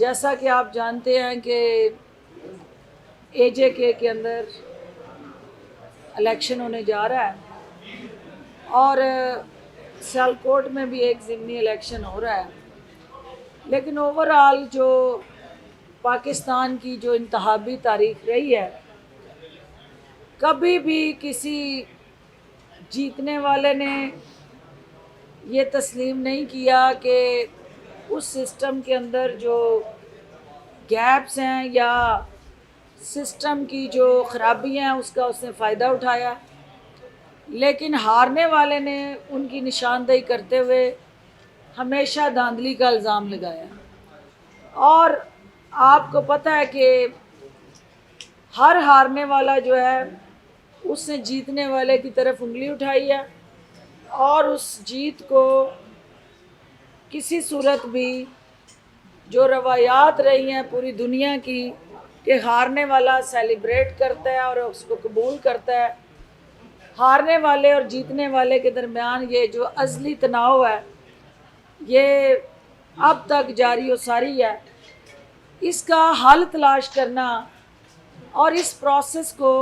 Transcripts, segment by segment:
جیسا کہ آپ جانتے ہیں کہ اے جے کے اندر الیکشن ہونے جا رہا ہے اور سیالکوٹ میں بھی ایک ضمنی الیکشن ہو رہا ہے، لیکن اوورآل جو پاکستان کی جو انتخابی تاریخ رہی ہے، کبھی بھی کسی جیتنے والے نے یہ تسلیم نہیں کیا کہ اس سسٹم کے اندر جو گیپس ہیں یا سسٹم کی جو خرابیاں ہیں اس کا اس نے فائدہ اٹھایا، لیکن ہارنے والے نے ان کی نشاندہی کرتے ہوئے ہمیشہ دھاندلی کا الزام لگایا۔ اور آپ کو پتہ ہے کہ ہر ہارنے والا جو ہے اس نے جیتنے والے کی طرف انگلی اٹھائی ہے اور اس جیت کو کسی صورت بھی جو روایات رہی ہیں پوری دنیا کی کہ ہارنے والا سیلیبریٹ کرتا ہے اور اس کو قبول کرتا ہے، ہارنے والے اور جیتنے والے کے درمیان یہ جو ازلی تناؤ ہے یہ اب تک جاری و ساری ہے۔ اس کا حل تلاش کرنا اور اس پروسیس کو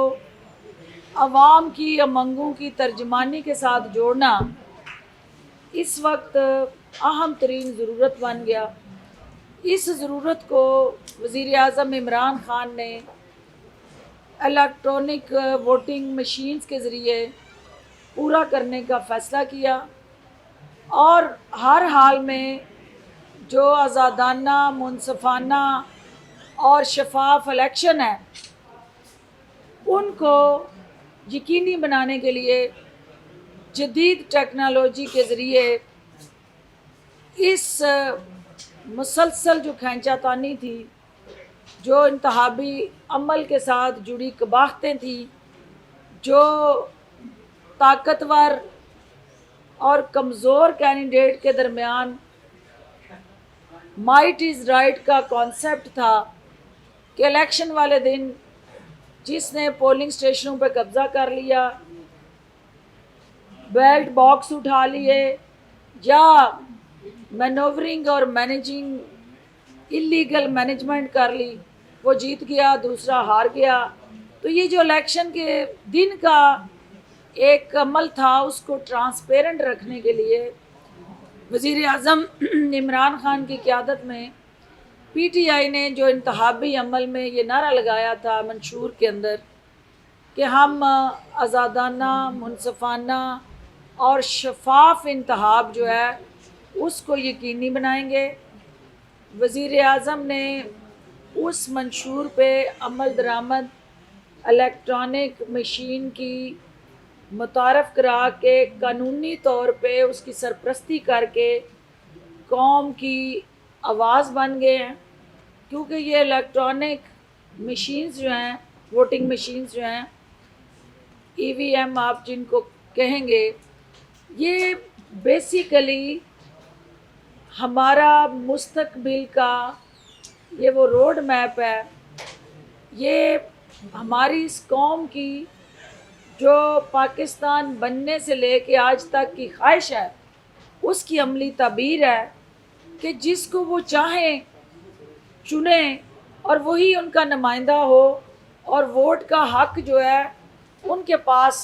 عوام کی امنگوں کی ترجمانی کے ساتھ جوڑنا اس وقت اہم ترین ضرورت بن گیا۔ اس ضرورت کو وزیر اعظم عمران خان نے الیکٹرانک ووٹنگ مشینز کے ذریعے پورا کرنے کا فیصلہ کیا اور ہر حال میں جو آزادانہ، منصفانہ اور شفاف الیکشن ہے ان کو یقینی بنانے کے لیے جدید ٹیکنالوجی کے ذریعے اس مسلسل جو کھینچا تانی تھی، جو انتخابی عمل کے ساتھ جڑی قباحتیں تھیں، جو طاقتور اور کمزور کینڈیڈیٹ کے درمیان مائٹ از رائٹ کا کانسیپٹ تھا کہ الیکشن والے دن جس نے پولنگ اسٹیشنوں پہ قبضہ کر لیا، بیلٹ باکس اٹھا لیے یا مینوورنگ اور مینیجنگ اللیگل مینجمنٹ کر لی، وہ جیت گیا، دوسرا ہار گیا۔ تو یہ جو الیکشن کے دن کا ایک عمل تھا اس کو ٹرانسپیرنٹ رکھنے کے لیے وزیر اعظم عمران خان کی قیادت میں پی ٹی آئی نے جو انتخابی عمل میں یہ نعرہ لگایا تھا منشور کے اندر کہ ہم آزادانہ، منصفانہ اور شفاف انتخاب جو ہے اس کو یقینی بنائیں گے، وزیر اعظم نے اس منشور پہ عمل درآمد الیکٹرانک مشین کی متعارف کرا کے قانونی طور پہ اس کی سرپرستی کر کے قوم کی آواز بن گئے ہیں، کیونکہ یہ الیکٹرانک مشینز جو ہیں، ووٹنگ مشینز جو ہیں، ای وی ایم آپ جن کو کہیں گے، یہ بیسیکلی ہمارا مستقبل کا یہ وہ روڈ میپ ہے، یہ ہماری اس قوم کی جو پاکستان بننے سے لے کے آج تک کی خواہش ہے اس کی عملی تعبیر ہے کہ جس کو وہ چاہیں چنیں اور وہی ان کا نمائندہ ہو اور ووٹ کا حق جو ہے ان کے پاس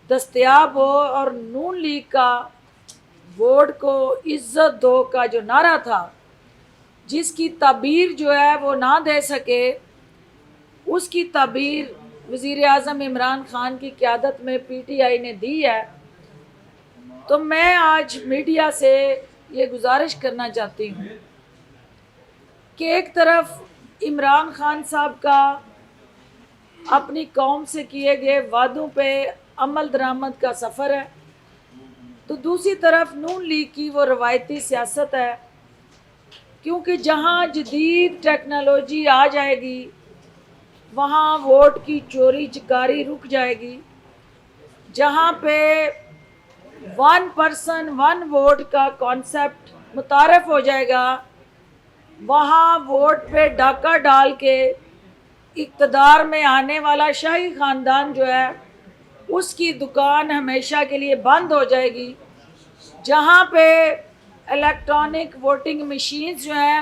دستیاب ہو۔ اور نون لیگ کا ووٹ کو عزت دو کا جو نعرہ تھا، جس کی تعبیر جو ہے وہ نہ دے سکے، اس کی تعبیر وزیر اعظم عمران خان کی قیادت میں پی ٹی آئی نے دی ہے۔ تو میں آج میڈیا سے یہ گزارش کرنا چاہتی ہوں کہ ایک طرف عمران خان صاحب کا اپنی قوم سے کیے گئے وعدوں پہ عمل درآمد کا سفر ہے، تو دوسری طرف نون لیگ کی وہ روایتی سیاست ہے، کیونکہ جہاں جدید ٹیکنالوجی آ جائے گی وہاں ووٹ کی چوری چکاری رک جائے گی۔ جہاں پہ 1 پرسن 1 ووٹ کا کانسیپٹ متعارف ہو جائے گا، وہاں ووٹ پہ ڈاکہ ڈال کے اقتدار میں آنے والا شاہی خاندان جو ہے اس کی دکان ہمیشہ کے لیے بند ہو جائے گی۔ جہاں پہ الیکٹرانک ووٹنگ مشینز جو ہیں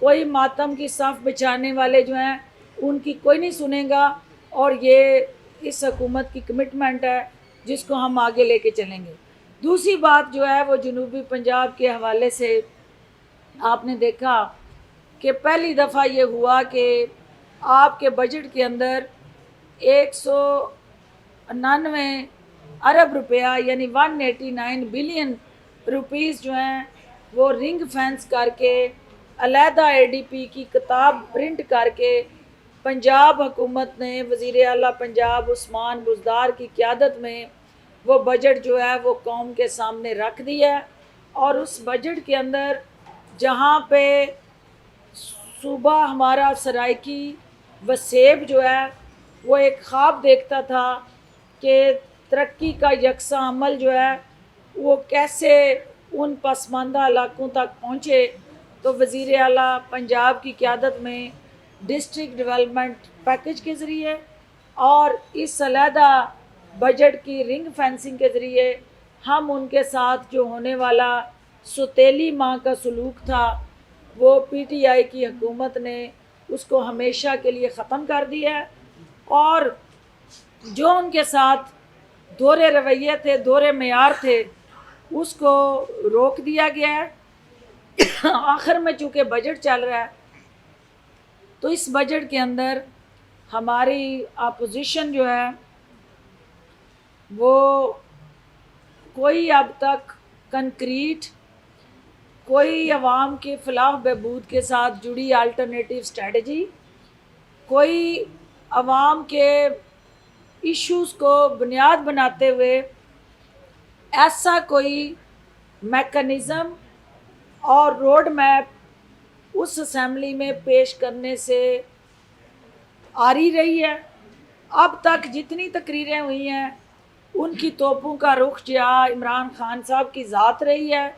کوئی ماتم کی صف بچھانے والے جو ہیں ان کی کوئی نہیں سنے گا، اور یہ اس حکومت کی کمٹمنٹ ہے جس کو ہم آگے لے کے چلیں گے۔ دوسری بات جو ہے وہ جنوبی پنجاب کے حوالے سے آپ نے دیکھا کہ پہلی دفعہ یہ ہوا کہ آپ کے بجٹ کے اندر 199 ارب روپیہ یعنی 189 بلین روپیز جو ہیں وہ رنگ فینس کر کے علیحدہ اے ڈی پی کی کتاب پرنٹ کر کے پنجاب حکومت نے وزیر اعلیٰ پنجاب عثمان بزدار کی قیادت میں وہ بجٹ جو ہے وہ قوم کے سامنے رکھ دیا ہے۔ اور اس بجٹ کے اندر جہاں پہ صوبہ ہمارا سرائکی وسیب جو ہے وہ ایک خواب دیکھتا تھا کہ ترقی کا یکساں عمل جو ہے وہ کیسے ان پسماندہ علاقوں تک پہنچے، تو وزیر اعلیٰ پنجاب کی قیادت میں ڈسٹرکٹ ڈیولپمنٹ پیکج کے ذریعے اور اس علیحدہ بجٹ کی رنگ فینسنگ کے ذریعے ہم ان کے ساتھ جو ہونے والا ستیلی ماں کا سلوک تھا وہ پی ٹی آئی کی حکومت نے اس کو ہمیشہ کے لیے ختم کر دیا ہے، اور جو ان کے ساتھ دورے رویے تھے، دورے معیار تھے، اس کو روک دیا گیا ہے۔ آخر میں چونکہ بجٹ چل رہا ہے تو اس بجٹ کے اندر ہماری اپوزیشن جو ہے وہ کوئی اب تک کنکریٹ، کوئی عوام کے فلاح و بہبود کے ساتھ جڑی الٹرنیٹیو اسٹریٹجی، کوئی عوام کے ایشوز کو بنیاد بناتے ہوئے ایسا کوئی میکنزم اور روڈ میپ اس اسمبلی میں پیش کرنے سے آری رہی ہے۔ اب تک جتنی تقریریں ہوئی ہیں ان کی توپوں کا رخ یا عمران خان صاحب کی ذات رہی ہے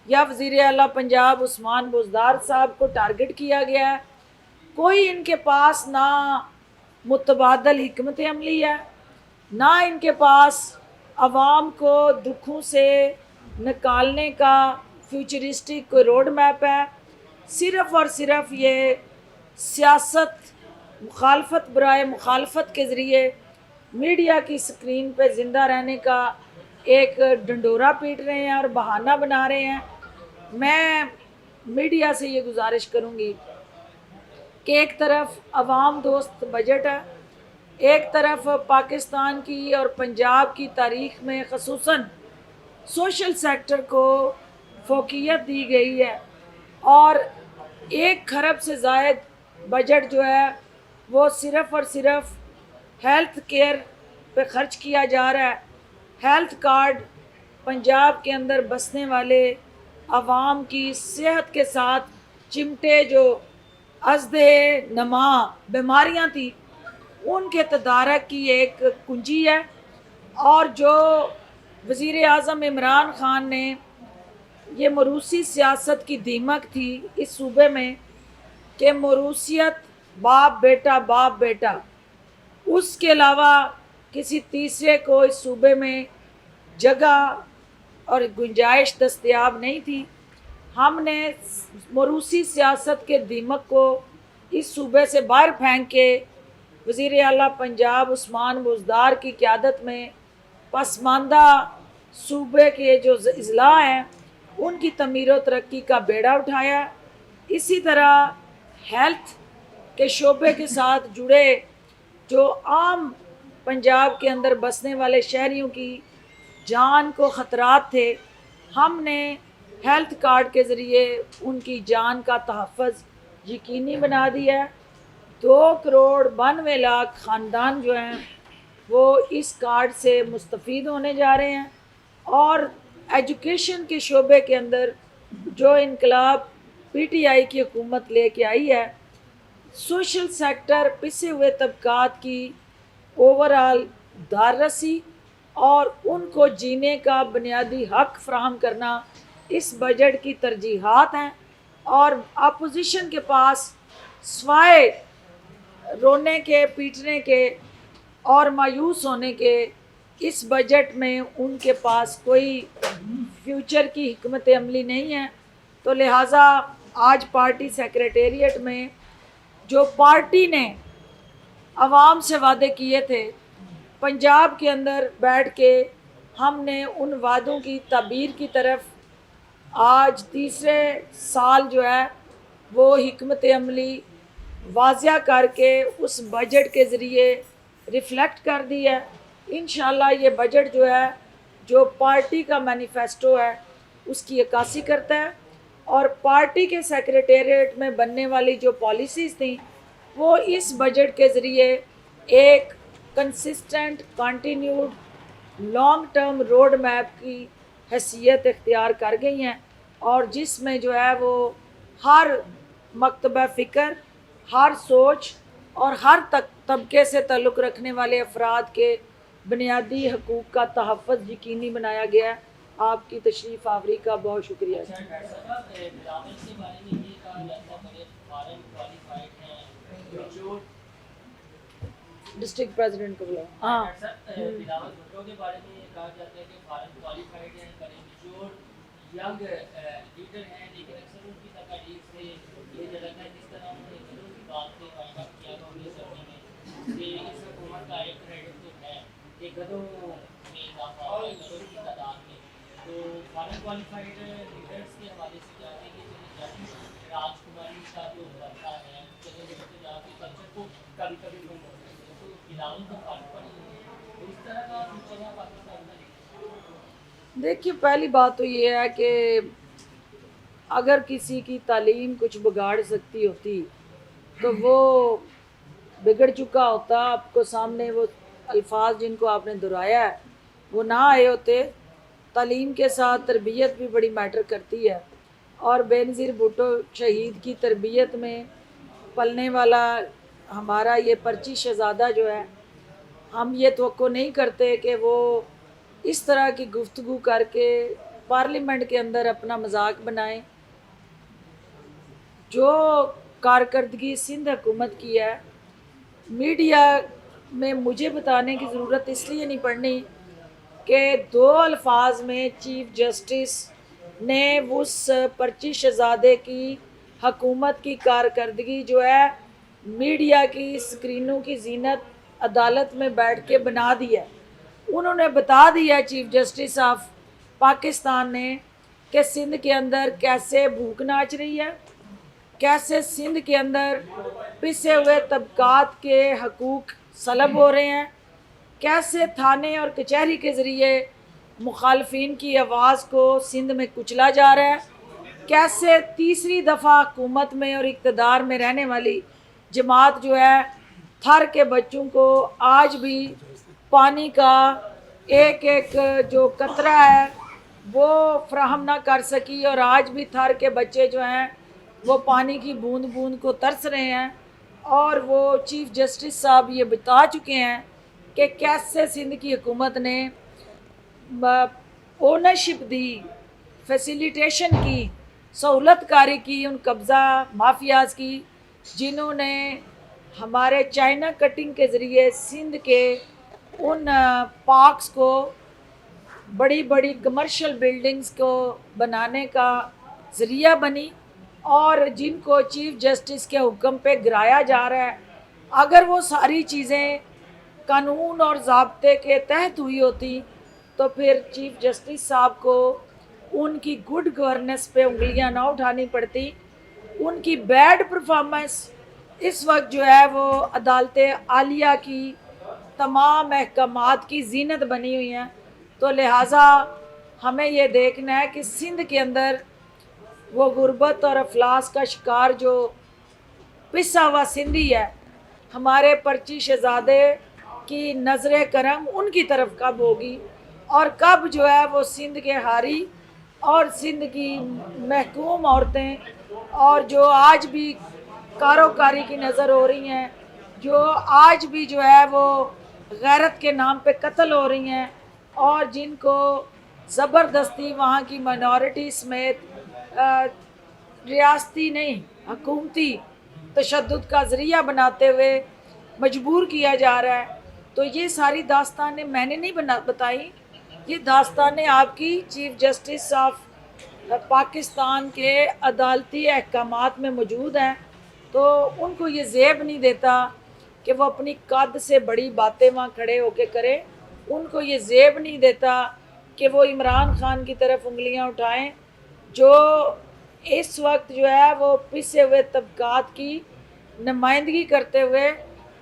یا وزیر اعلیٰ پنجاب عثمان بزدار صاحب کو ٹارگٹ کیا گیا ہے۔ کوئی ان کے پاس نہ متبادل حکمت عملی ہے، نہ ان کے پاس عوام کو دکھوں سے نکالنے کا فیوچرسٹک کوئی روڈ میپ ہے۔ صرف اور صرف یہ سیاست مخالفت برائے مخالفت کے ذریعے میڈیا کی سکرین پہ زندہ رہنے کا ایک ڈنڈورا پیٹ رہے ہیں اور بہانہ بنا رہے ہیں۔ میں میڈیا سے یہ گزارش کروں گی کہ ایک طرف عوام دوست بجٹ ہے، ایک طرف پاکستان کی اور پنجاب کی تاریخ میں خصوصاً سوشل سیکٹر کو فوقیت دی گئی ہے، اور 1 کھرب سے زائد بجٹ جو ہے وہ صرف اور صرف ہیلتھ کیئر پہ خرچ کیا جا رہا ہے۔ ہیلتھ کارڈ پنجاب کے اندر بسنے والے عوام کی صحت کے ساتھ چمٹے جو ازد نما بیماریاں تھیں ان کے تدارک کی ایک کنجی ہے، اور جو وزیر اعظم عمران خان نے یہ موروثی سیاست کی دیمک تھی اس صوبے میں کہ موروثیت باپ بیٹا، اس کے علاوہ کسی تیسرے کو اس صوبے میں جگہ اور گنجائش دستیاب نہیں تھی۔ ہم نے موروثی سیاست کے دیمک کو اس صوبے سے باہر پھینک کے وزیر اعلیٰ پنجاب عثمان بزدار کی قیادت میں پسماندہ صوبے کے جو اضلاع ہیں ان کی تعمیر و ترقی کا بیڑا اٹھایا۔ اسی طرح ہیلتھ کے شعبے کے ساتھ جڑے جو عام پنجاب کے اندر بسنے والے شہریوں کی جان کو خطرات تھے، ہم نے ہیلتھ کارڈ کے ذریعے ان کی جان کا تحفظ یقینی بنا دیا ہے۔ 2 کروڑ 92 لاکھ خاندان جو ہیں وہ اس کارڈ سے مستفید ہونے جا رہے ہیں، اور ایجوکیشن کے شعبے کے اندر جو انقلاب پی ٹی آئی کی حکومت لے کے آئی ہے، سوشل سیکٹر پسے ہوئے طبقات کی اوورآل داررسی اور ان کو جینے کا بنیادی حق فراہم کرنا اس بجٹ کی ترجیحات ہیں۔ اور اپوزیشن کے پاس سوائے رونے کے، پیٹنے کے اور مایوس ہونے کے اس بجٹ میں ان کے پاس کوئی فیوچر کی حکمت عملی نہیں ہے، تو لہٰذا آج پارٹی سیکریٹریٹ میں جو پارٹی نے عوام سے وعدے کیے تھے، پنجاب کے اندر بیٹھ کے ہم نے ان وعدوں کی تعبیر کی طرف آج تیسرے سال جو ہے وہ حکمت عملی واضح کر کے اس بجٹ کے ذریعے ریفلیکٹ کر دی ہے۔ انشاءاللہ یہ بجٹ جو ہے جو پارٹی کا مینیفیسٹو ہے اس کی عکاسی کرتا ہے، اور پارٹی کے سیکریٹریٹ میں بننے والی جو پالیسیز تھیں وہ اس بجٹ کے ذریعے ایک consistent continued long term road map کی حیثیت اختیار کر گئی ہیں، اور جس میں جو ہے وہ ہر مکتبہ فکر، ہر سوچ اور ہر طبقے سے تعلق رکھنے والے افراد کے بنیادی حقوق کا تحفظ یقینی بنایا گیا ہے۔ آپ کی تشریف آوری کا بہت شکریہ۔ ڈسٹرکٹ پریزیڈنٹ کو بلاؤ۔ ہاں بلاول بھٹو کے بارے میں یہ کہا جاتا ہے کہ فارن کوالیفائڈ ہیں، میچور ینگ لیڈر ہیں، لیکن اکثر ان کی تقاریر سے یہ جھلکتا ہے جس طرح انہوں نے گھروں کی بات سے وائنڈ اپ کیا تھا 1980 میں کہ اس حکومت کا ایک کریڈٹ تو ہے کہ گدوں میں اضافہ ہوا ہے، گدوں کی تعداد میں۔ تو فارن کوالیفائڈ لیڈرس کے حوالے سے کیا ہے کہ راج کماری کا جو بنتا ہے جگہ جگہ پہ جا کے کلچر کو کبھی کبھی پروموٹ کرتے ہیں، تو بلاول کا فارن پڑی اس طرح کا فیوچر ہے پاکستان میں۔ دیکھیے، پہلی بات تو یہ ہے کہ اگر کسی کی تعلیم کچھ بگاڑ سکتی ہوتی تو وہ بگڑ چکا ہوتا، آپ کو سامنے وہ الفاظ جن کو آپ نے دہرایا ہے وہ نہ آئے ہوتے۔ تعلیم کے ساتھ تربیت بھی بڑی میٹر کرتی ہے، اور بے نظیر بھٹو شہید کی تربیت میں پلنے والا ہمارا یہ پرچی شہزادہ جو ہے، ہم یہ توقع نہیں کرتے کہ وہ اس طرح کی گفتگو کر کے پارلیمنٹ کے اندر اپنا مذاق بنائیں۔ جو کارکردگی سندھ حکومت کی ہے، میڈیا میں مجھے بتانے کی ضرورت اس لیے نہیں پڑنی کہ 2 الفاظ میں چیف جسٹس نے اس پرچی شہزادے کی حکومت کی کارکردگی جو ہے میڈیا کی اسکرینوں کی زینت عدالت میں بیٹھ کے بنا دی ہے۔ انہوں نے بتا دیا چیف جسٹس آف پاکستان نے کہ سندھ کے اندر کیسے بھوک ناچ رہی ہے، کیسے سندھ کے اندر پسے ہوئے طبقات کے حقوق سلب ہو رہے ہیں، کیسے تھانے اور کچہری کے ذریعے مخالفین کی آواز کو سندھ میں کچلا جا رہا ہے، کیسے تیسری دفعہ حکومت میں اور اقتدار میں رہنے والی جماعت جو ہے تھر کے بچوں کو آج بھی پانی کا ایک ایک جو قطرہ ہے وہ فراہم نہ کر سکی، اور آج بھی تھر کے بچے جو ہیں وہ پانی کی بوند بوند کو ترس رہے ہیں۔ اور وہ چیف جسٹس صاحب یہ بتا چکے ہیں کہ کیسے سندھ کی حکومت نے اونرشپ دی، فیسیلیٹیشن کی، سہولت کاری کی ان قبضہ مافیاز کی، جنہوں نے ہمارے چائنا کٹنگ کے ذریعے سندھ کے ان پارکس کو، بڑی بڑی کمرشل بلڈنگز کو بنانے کا ذریعہ بنی، اور جن کو چیف جسٹس کے حکم پہ گرایا جا رہا ہے۔ اگر وہ ساری چیزیں قانون اور ضابطے کے تحت ہوئی ہوتی تو پھر چیف جسٹس صاحب کو ان کی گڈ گورننس پہ انگلیاں نہ اٹھانی پڑتی۔ ان کی بیڈ پرفارمنس اس وقت جو ہے وہ عدالت عالیہ کی تمام احکامات کی زینت بنی ہوئی ہیں۔ تو لہٰذا ہمیں یہ دیکھنا ہے کہ سندھ کے اندر وہ غربت اور افلاس کا شکار جو پسا ہوا سندھی ہے، ہمارے پرچی شہزادے کی نظر کرم ان کی طرف کب ہوگی، اور کب جو ہے وہ سندھ کے حاری اور سندھ کی محکوم عورتیں، اور جو آج بھی کاروکاری کی نظر ہو رہی ہیں، جو آج بھی جو ہے وہ غیرت کے نام پہ قتل ہو رہی ہیں، اور جن کو زبردستی وہاں کی مائنورٹی سمیت ریاستی نہیں حکومتی تشدد کا ذریعہ بناتے ہوئے مجبور کیا جا رہا ہے۔ تو یہ ساری داستانیں میں نے نہیں بتائی، یہ داستانیں آپ کی چیف جسٹس آف پاکستان کے عدالتی احکامات میں موجود ہیں، تو ان کو یہ زیب نہیں دیتا کہ وہ اپنی قد سے بڑی باتیں وہاں کھڑے ہو کے کریں، ان کو یہ زیب نہیں دیتا کہ وہ عمران خان کی طرف انگلیاں اٹھائیں جو اس وقت جو ہے وہ پسے ہوئے طبقات کی نمائندگی کرتے ہوئے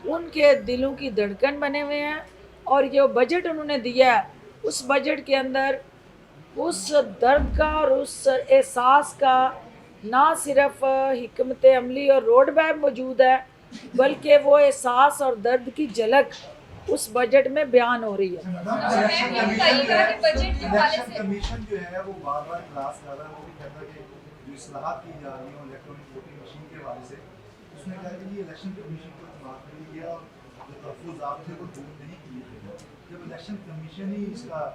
ان کے دلوں کی دھڑکن بنے ہوئے ہیں۔ اور جو بجٹ انہوں نے دیا ہے اس بجٹ کے اندر اس درد کا اور اس احساس کا نہ صرف حکمت عملی اور روڈ میپ موجود ہے، بلکہ وہ احساس اور درد کی جھلک اس بجٹ میں بیان ہو رہی ہے۔ الیکشن کمیشن جو ہے وہ بار بار اجلاس کر رہا ہے، وہ بھی کہتا ہے کہ جو اصلاحات کی جا رہی ہیں الیکٹرانک ووٹنگ مشین کے حوالے سے، اس نے کہا کہ یہ الیکشن کمیشن کو اعتماد نہیں کیا اور جو تحفظات تھے وہ دور نہیں کیے تھے۔ جب الیکشن کمیشن ہی اس کا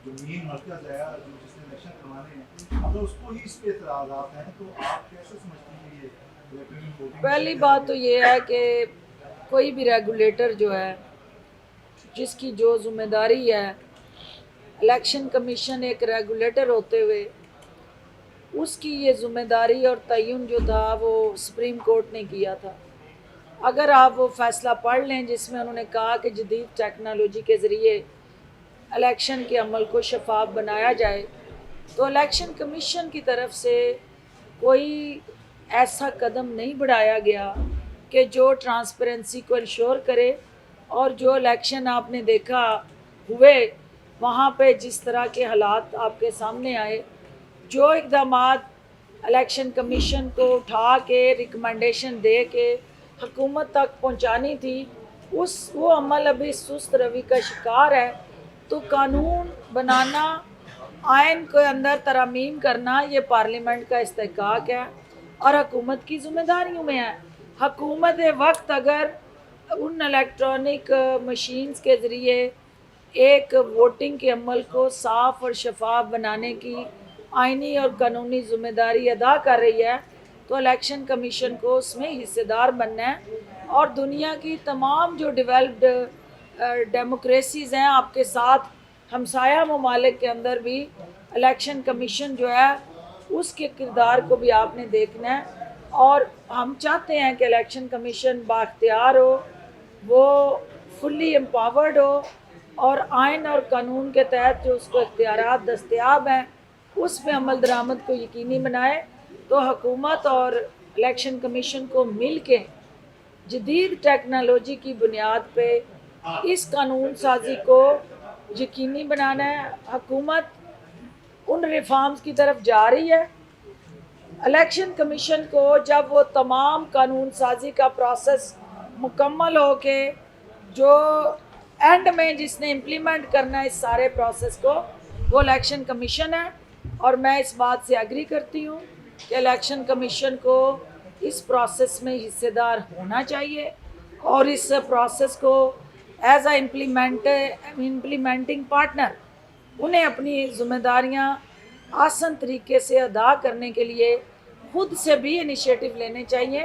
جو مین مرکز ہے جو جس نے الیکشن کروانے ہیں، اگر اس کو ہی اس پہ اعتراضات ہیں تو آپ کیسے سمجھتے ہیں کہ یہ الیکٹرانک ووٹنگ؟ پہلی بات تو یہ ہے کہ کوئی بھی ریگولیٹر جو ہے جس کی جو ذمہ داری ہے، الیکشن کمیشن ایک ریگولیٹر ہوتے ہوئے اس کی یہ ذمہ داری اور تعین جو تھا وہ سپریم کورٹ نے کیا تھا۔ اگر آپ وہ فیصلہ پڑھ لیں جس میں انہوں نے کہا کہ جدید ٹیکنالوجی کے ذریعے الیکشن کے عمل کو شفاف بنایا جائے، تو الیکشن کمیشن کی طرف سے کوئی ایسا قدم نہیں بڑھایا گیا کہ جو ٹرانسپیرنسی کو انشور کرے، اور جو الیکشن آپ نے دیکھا ہوئے وہاں پہ جس طرح کے حالات آپ کے سامنے آئے، جو اقدامات الیکشن کمیشن کو اٹھا کے ریکمنڈیشن دے کے حکومت تک پہنچانی تھی، وہ عمل ابھی سست روی کا شکار ہے۔ تو قانون بنانا، آئین کے اندر ترامیم کرنا یہ پارلیمنٹ کا استحقاق ہے اور حکومت کی ذمہ داریوں میں ہے۔ حکومت وقت اگر ان الیکٹرانک مشینز کے ذریعے ایک ووٹنگ کے عمل کو صاف اور شفاف بنانے کی آئینی اور قانونی ذمہ داری ادا کر رہی ہے، تو الیکشن کمیشن کو اس میں حصے دار بننا ہے۔ اور دنیا کی تمام جو ڈیولپڈ ڈیموکریسیز ہیں آپ کے ساتھ ہمسایہ ممالک کے اندر بھی الیکشن کمیشن جو ہے اس کے کردار کو بھی آپ نے دیکھنا ہے، اور ہم چاہتے ہیں کہ الیکشن کمیشن بااختیار ہو، وہ فلی امپاورڈ ہو، اور آئین اور قانون کے تحت جو اس کو اختیارات دستیاب ہیں اس میں عمل درآمد کو یقینی بنائے۔ تو حکومت اور الیکشن کمیشن کو مل کے جدید ٹیکنالوجی کی بنیاد پہ اس قانون سازی کو یقینی بنانا ہے۔ حکومت ان ریفارمز کی طرف جا رہی ہے، الیکشن کمیشن کو جب وہ تمام قانون سازی کا پروسیس مکمل ہو کے جو اینڈ میں جس نے امپلیمنٹ کرنا ہے اس سارے پروسیس کو، وہ الیکشن کمیشن ہے۔ اور میں اس بات سے ایگری کرتی ہوں کہ الیکشن کمیشن کو اس پروسیس میں حصے دار ہونا چاہیے، اور اس پروسیس کو ایز اے امپلیمنٹنگ پارٹنر انہیں اپنی ذمہ داریاں آسان طریقے سے ادا کرنے کے لیے خود سے بھی انیشیٹو لینے چاہیے،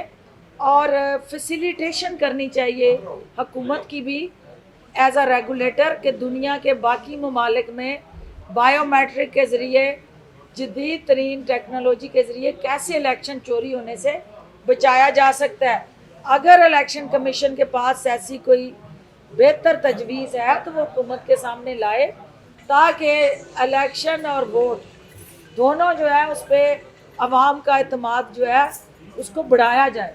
اور فیسیلیٹیشن کرنی چاہیے حکومت کی بھی ایز اے ریگولیٹر، کہ دنیا کے باقی ممالک میں بائیو میٹرک کے ذریعے جدید ترین ٹیکنالوجی کے ذریعے کیسے الیکشن چوری ہونے سے بچایا جا سکتا ہے۔ اگر الیکشن کمیشن کے پاس ایسی کوئی بہتر تجویز ہے تو وہ حکومت کے سامنے لائے، تاکہ الیکشن اور ووٹ دونوں جو ہے اس پہ عوام کا اعتماد جو ہے اس کو بڑھایا جائے۔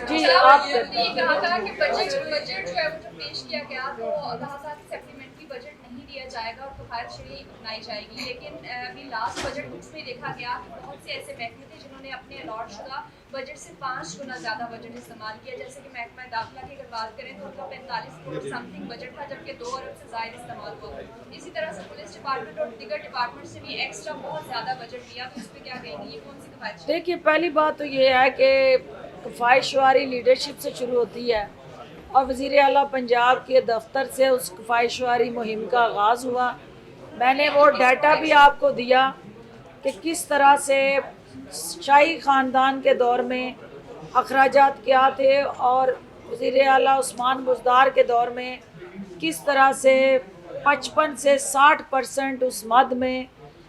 جی آپ یہ کہا تھا کہ بجٹ جو ہے وہ جو پیش کیا گیا تو کہا تھا کہ سپلیمنٹری بجٹ نہیں دیا جائے گا اور کفایت شرعی اپنائی جائے گی، لیکن ابھی لاسٹ بجٹ بکس میں دیکھا گیا کہ بہت سے ایسے محکمے تھے جنہوں نے اپنے الاٹ شدہ بجٹ سے 5 گنا زیادہ بجٹ استعمال کیا، جیسے کہ محکمہ داخلہ کی اگر بات کریں تو ان کا 45 کروڑ سم تھنگ بجٹ تھا، جبکہ 2 ارب سے زائد استعمال ہوا۔ اسی طرح سے پولیس ڈپارٹمنٹ اور دیگر ڈپارٹمنٹ سے بھی ایکسٹرا بہت زیادہ بجٹ لیا، تو اس پہ کیا کہیں گے، یہ کون سی کفایت شرعی؟ دیکھیے، پہلی بات تو یہ ہے کہ کفایت شعاری لیڈرشپ سے شروع ہوتی ہے، اور وزیر اعلیٰ پنجاب کے دفتر سے اس کفایت شعاری مہم کا آغاز ہوا۔ میں نے وہ ڈیٹا بھی آپ کو دیا کہ کس طرح سے شاہی خاندان کے دور میں اخراجات کیا تھے، اور وزیر اعلیٰ عثمان بزدار کے دور میں کس طرح سے 55 سے 60% اس مد میں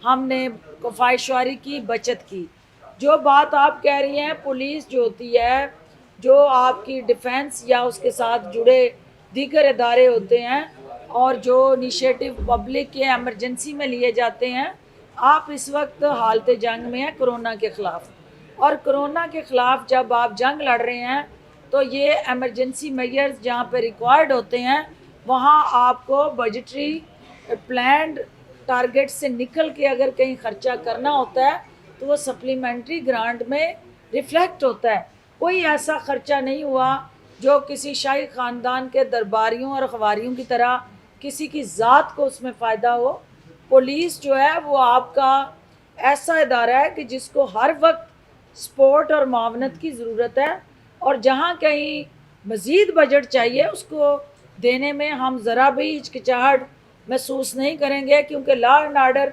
ہم نے کفایشواری کی، بچت کی. جو بات آپ کہہ رہی ہیں پولیس جو ہوتی ہے، جو آپ کی ڈیفنس یا اس کے ساتھ جڑے دیگر ادارے ہوتے ہیں اور جو انیشیٹو پبلک کے ایمرجنسی میں لیے جاتے ہیں، آپ اس وقت حالت جنگ میں ہیں کرونا کے خلاف، اور کرونا کے خلاف جب آپ جنگ لڑ رہے ہیں تو یہ ایمرجنسی میئرز جہاں پہ ریکوائرڈ ہوتے ہیں وہاں آپ کو بجٹری پلانڈ ٹارگٹ سے نکل کے اگر کہیں خرچہ کرنا ہوتا ہے تو وہ سپلیمنٹری گرانٹ میں ریفلیکٹ ہوتا ہے. کوئی ایسا خرچہ نہیں ہوا جو کسی شاہی خاندان کے درباریوں اور اخباریوں کی طرح کسی کی ذات کو اس میں فائدہ ہو. پولیس جو ہے وہ آپ کا ایسا ادارہ ہے کہ جس کو ہر وقت سپورٹ اور معاونت کی ضرورت ہے، اور جہاں کہیں مزید بجٹ چاہیے اس کو دینے میں ہم ذرا بھی ہچکچاہٹ محسوس نہیں کریں گے، کیونکہ لا اینڈ آرڈر،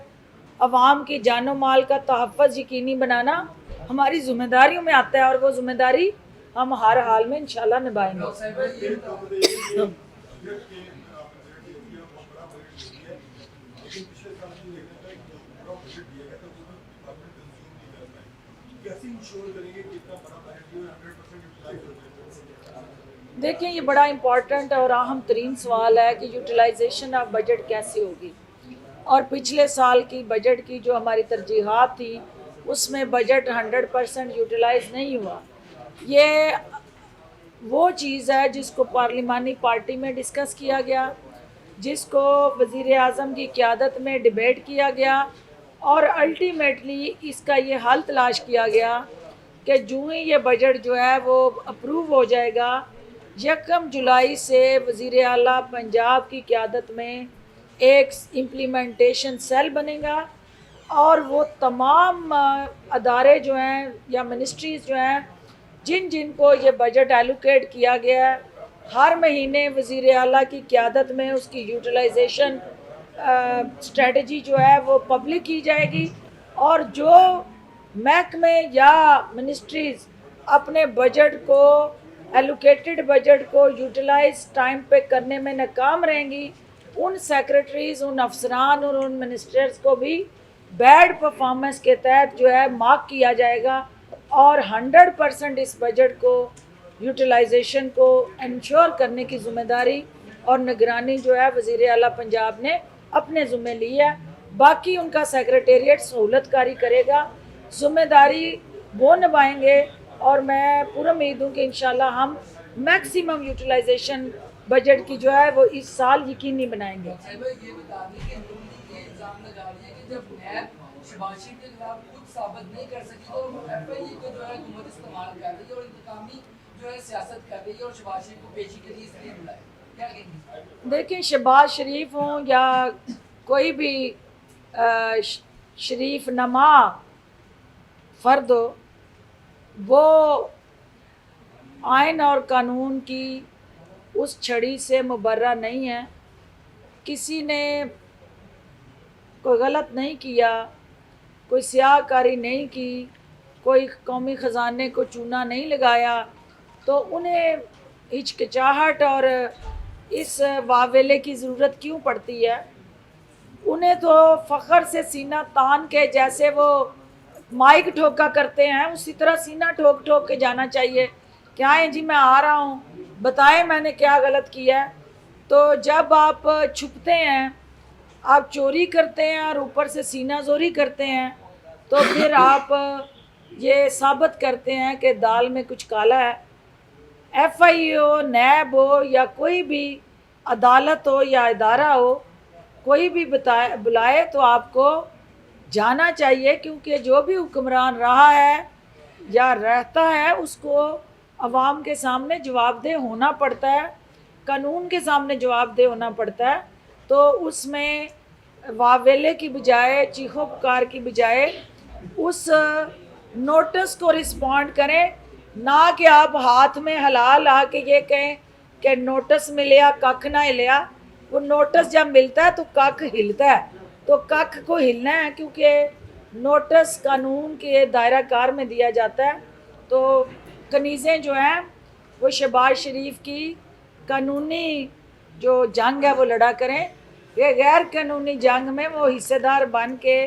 عوام کی جان و مال کا تحفظ یقینی بنانا ہماری ذمہ داریوں میں آتا ہے، اور وہ ذمہ داری ہم ہر حال میں انشاءاللہ نبھائیں گے. دیکھیں یہ بڑا امپورٹنٹ اور اہم ترین سوال ہے کہ یوٹیلائزیشن آف بجٹ کیسی ہوگی، اور پچھلے سال کی بجٹ کی جو ہماری ترجیحات تھی اس میں بجٹ 100% یوٹیلائز نہیں ہوا. یہ وہ چیز ہے جس کو پارلیمانی پارٹی میں ڈسکس کیا گیا، جس کو وزیر اعظم کی قیادت میں ڈیبیٹ کیا گیا، اور الٹیمیٹلی اس کا یہ حل تلاش کیا گیا کہ جو ہی یہ بجٹ جو ہے وہ اپروو ہو جائے گا، 1 جولائی سے وزیر اعلیٰ پنجاب کی قیادت میں ایک امپلیمنٹیشن سیل بنے گا، اور وہ تمام ادارے جو ہیں یا منسٹریز جو ہیں جن جن کو یہ بجٹ ایلوکیٹ کیا گیا ہے، ہر مہینے وزیر اعلیٰ کی قیادت میں اس کی یوٹیلائزیشن اسٹریٹجی جو ہے وہ پبلک کی جائے گی، اور جو محکمے یا منسٹریز اپنے بجٹ کو ایلوکیٹڈ بجٹ کو یوٹیلائز ٹائم پہ کرنے میں ناکام رہیں گی، ان سیکرٹریز، ان افسران اور ان منسٹرز کو بھی بیڈ پرفارمنس کے تحت جو ہے مارک کیا جائے گا، اور 100% اس بجٹ کو یوٹیلائزیشن کو انشور کرنے کی ذمہ داری اور نگرانی جو ہے وزیر اعلیٰ پنجاب نے اپنے ذمہ لی ہے. باقی ان کا سیکریٹریٹ سہولت کاری کرے گا، ذمہ داری وہ نبھائیں گے، اور میں پورا امید ہوں کہ انشاءاللہ ہم میکسیمم یوٹیلائزیشن بجٹ کی جو ہے وہ اس سال یقینی بنائیں گے. یہ بتا دیں کہ یہ الزام لگا رہی ہے کہ جب نیب شہباز شریف کے خلاف کچھ ثابت نہیں کر سکی تو ایف آئی اے کو جو ہے حکومت استعمال کر رہی ہے اور انتقامی جو ہے سیاست کر رہی ہے، اور شہباز شریف کو پیشی کے لیے اس لیے بلایا. کیا کہیں گے؟ دیکھیں شہباز شریف ہوں یا کوئی بھی شریف نما فرد ہو، وہ آئین اور قانون کی اس چھڑی سے مبرہ نہیں ہے. کسی نے کوئی غلط نہیں کیا، کوئی سیاہ کاری نہیں کی، کوئی قومی خزانے کو چونا نہیں لگایا، تو انہیں ہچکچاہٹ اور اس واویلے کی ضرورت کیوں پڑتی ہے؟ انہیں تو فخر سے سینہ تان کے جیسے وہ مائک ٹھوکا کرتے ہیں اسی طرح سینہ ٹھوک ٹھوک کے جانا چاہیے کہ آئیں جی میں آ رہا ہوں، بتائیں میں نے کیا غلط کیا ہے. تو جب آپ چھپتے ہیں، آپ چوری کرتے ہیں اور اوپر سے سینہ زوری کرتے ہیں، تو پھر آپ یہ ثابت کرتے ہیں کہ دال میں کچھ کالا ہے. ایف آئی اے ہو، نیب ہو، یا کوئی بھی عدالت ہو یا ادارہ ہو، کوئی بھی بلائے تو آپ کو جانا چاہیے، کیونکہ جو بھی حکمران رہا ہے یا رہتا ہے اس کو عوام کے سامنے جواب دہ ہونا پڑتا ہے، قانون کے سامنے جواب دہ ہونا پڑتا ہے. تو اس میں واویلے کی بجائے، چیخو پکار کی بجائے اس نوٹس کو رسپونڈ کریں، نہ کہ آپ ہاتھ میں ہلا لا کے یہ کہیں کہ نوٹس ملیا ککھ نہ ہلیا. وہ نوٹس جب ملتا ہے تو ککھ ہلتا ہے، تو ککھ کو ہلنا ہے، کیونکہ نوٹس قانون کے دائرہ کار میں دیا جاتا ہے. تو کنیزیں جو ہیں وہ شہباز شریف کی قانونی جو جنگ ہے وہ لڑا کریں، یہ غیر قانونی جنگ میں وہ حصے دار بن کے